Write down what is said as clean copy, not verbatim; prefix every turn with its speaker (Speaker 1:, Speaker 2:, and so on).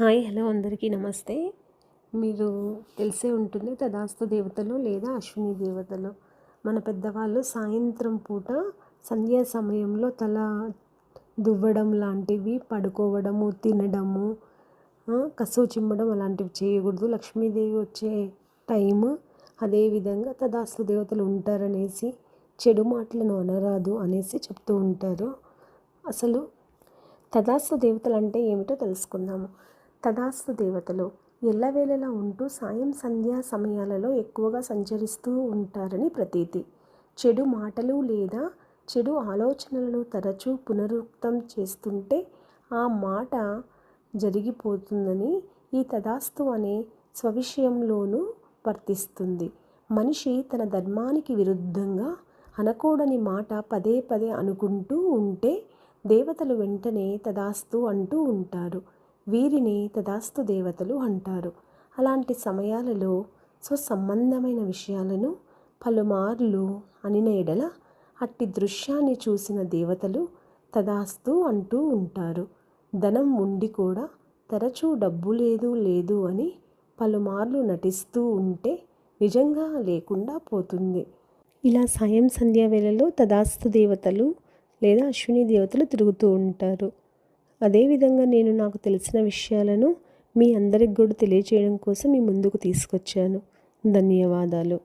Speaker 1: Hi hello అందరికీ నమస్తే. మీరు తెలిసే ఉంటుంది తదాస్తు దేవతలు లేదా అశ్విని దేవతలు. మన పెద్దవాళ్ళు సాయంత్రం పూట సంధ్యా సమయంలో తల దువ్వడం లాంటివి, పడుకోవడము, తినడము, కసువు చిమ్మడం అలాంటివి చేయకూడదు. లక్ష్మీదేవి వచ్చే టైము. అదేవిధంగా తదాస్తు దేవతలు ఉంటారనేసి, చెడు మాటలను అనరాదు అనేసి చెప్తూ ఉంటారు. అసలు తదాస్తు దేవతలు అంటే ఏమిటో తెలుసుకుందాము. తదాస్తు దేవతలు ఎల్లవేళలా ఉంటూ సంధ్యా సమయాలలో ఎక్కువగా సంచరిస్తూ ఉంటారని ప్రతీతి. చెడు మాటలు లేదా చెడు ఆలోచనలను తరచూ పునరుక్తం చేస్తుంటే ఆ మాట జరిగిపోతుందని ఈ తదాస్తు అనే స్వవిషయంలోనూ వర్తిస్తుంది. మనిషి తన ధర్మానికి విరుద్ధంగా అనకూడని మాట పదే పదే అనుకుంటూ ఉంటే దేవతలు వెంటనే తదాస్తు అంటూ ఉంటారు. వీరిని తదాస్తు దేవతలు అంటారు. అలాంటి సమయాలలో స్వసంబంధమైన విషయాలను పలుమార్లు అనిన ఎడల అట్టి దృశ్యాన్ని చూసిన దేవతలు తదాస్తు అంటూ ఉంటారు. ధనం ఉండి కూడా తరచూ డబ్బు లేదు అని పలుమార్లు నటిస్తూ ఉంటే నిజంగా లేకుండా పోతుంది. ఇలా సంధ్యా వేళలో తదాస్తు దేవతలు లేదా అశ్విని దేవతలు తిరుగుతూ ఉంటారు. అదేవిధంగా నేను నాకు తెలిసిన విషయాలను మీ అందరికి కూడా తెలియజేయడం కోసం మీ ముందుకు తీసుకొచ్చాను. ధన్యవాదాలు.